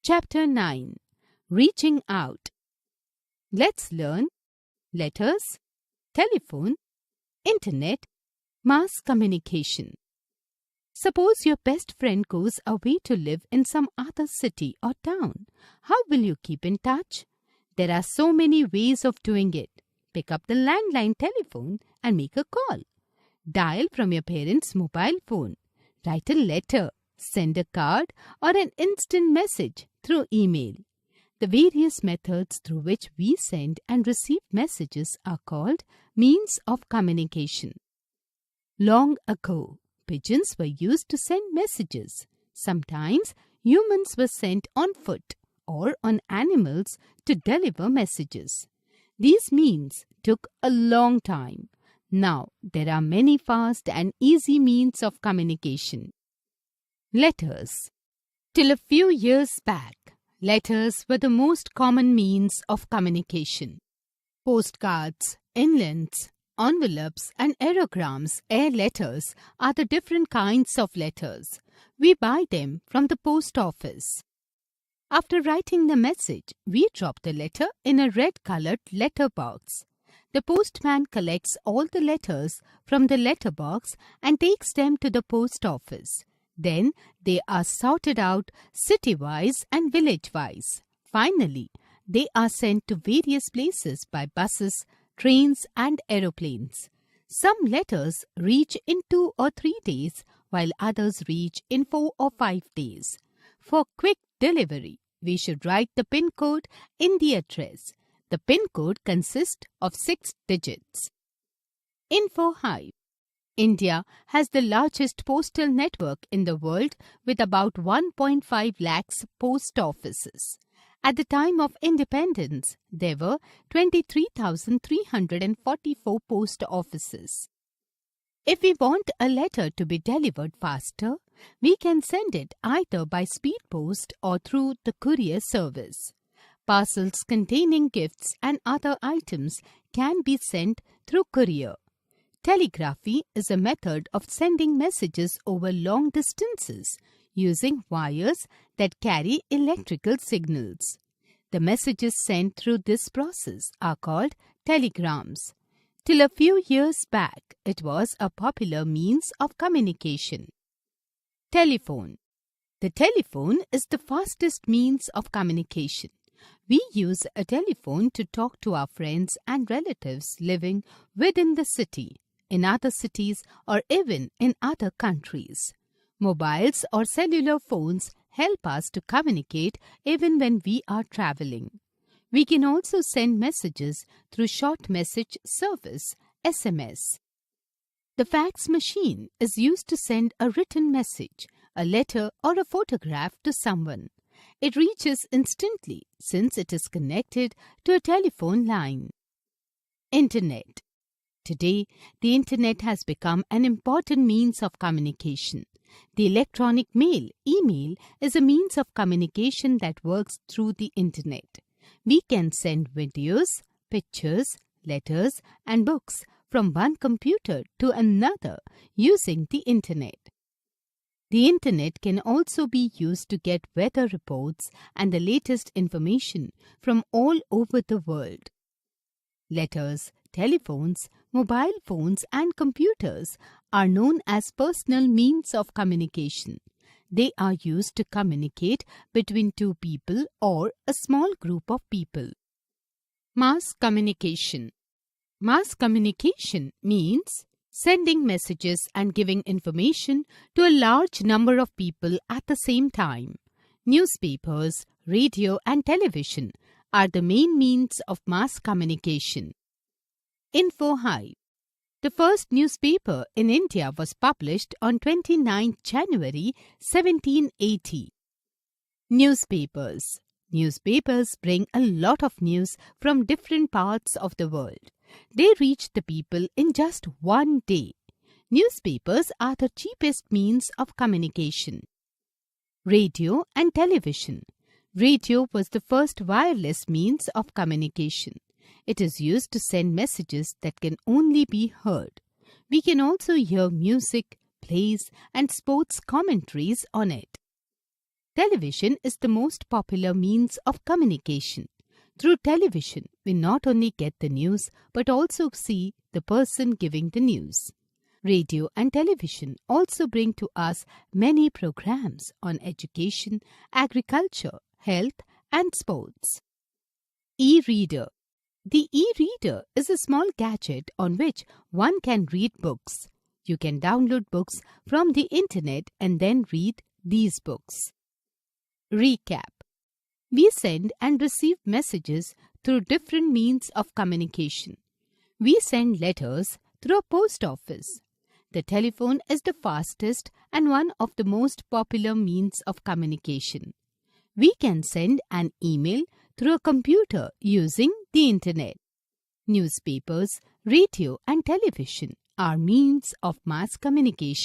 Chapter 9. Reaching Out. Let's learn letters, telephone, internet, mass communication. Suppose your best friend goes away to live in some other city or town. How will you keep in touch? There are so many ways of doing it. Pick up the landline telephone and make a call. Dial from your parents' mobile phone. Write a letter. Send a card or an instant message through email. The various methods through which we send and receive messages are called means of communication. Long ago, pigeons were used to send messages. Sometimes humans were sent on foot or on animals to deliver messages. These means took a long time. Now there are many fast and easy means of communication. Letters. Till a few years back, letters were the most common means of communication. Postcards, inlands, envelopes and aerograms, air letters are the different kinds of letters. We buy them from the post office. After writing the message, we drop the letter in a red-colored letter box. The postman collects all the letters from the letter box and takes them to the post office. Then they are sorted out city-wise and village-wise. Finally, they are sent to various places by buses, trains and aeroplanes. Some letters reach in 2 or 3 days, while others reach in 4 or 5 days. For quick delivery, we should write the PIN code in the address. The PIN code consists of 6 digits. Info Hive. India has the largest postal network in the world with about 1.5 lakhs post offices. At the time of independence, there were 23,344 post offices. If we want a letter to be delivered faster, we can send it either by speed post or through the courier service. Parcels containing gifts and other items can be sent through courier. Telegraphy is a method of sending messages over long distances using wires that carry electrical signals. The messages sent through this process are called telegrams. Till a few years back, it was a popular means of communication. Telephone. The telephone is the fastest means of communication. We use a telephone to talk to our friends and relatives living within the city, in other cities or even in other countries. Mobiles or cellular phones help us to communicate even when we are traveling. We can also send messages through short message service, SMS. The fax machine is used to send a written message, a letter or a photograph to someone. It reaches instantly since it is connected to a telephone line. Internet. Today, the internet has become an important means of communication. The electronic mail, email, is a means of communication that works through the internet. We can send videos, pictures, letters, and books from one computer to another using the internet. The internet can also be used to get weather reports and the latest information from all over the world. Letters, telephones, mobile phones and computers are known as personal means of communication. They are used to communicate between two people or a small group of people. Mass communication. Mass communication means sending messages and giving information to a large number of people at the same time. Newspapers, radio and television are the main means of mass communication. Info Hive. The first newspaper in India was published on 29 January 1780. Newspapers. Newspapers bring a lot of news from different parts of the world. They reach the people in just one day. Newspapers are the cheapest means of communication. Radio and television. Radio was the first wireless means of communication. It is used to send messages that can only be heard. We can also hear music, plays, and sports commentaries on it. Television is the most popular means of communication. Through television, we not only get the news but also see the person giving the news. Radio and television also bring to us many programs on education, agriculture, health, and sports. E-reader. The e-reader is a small gadget on which one can read books. You can download books from the internet and then read these books. Recap. We send and receive messages through different means of communication. We send letters through a post office. The telephone is the fastest and one of the most popular means of communication. We can send an email through a computer using the internet. Newspapers, radio and television are means of mass communication.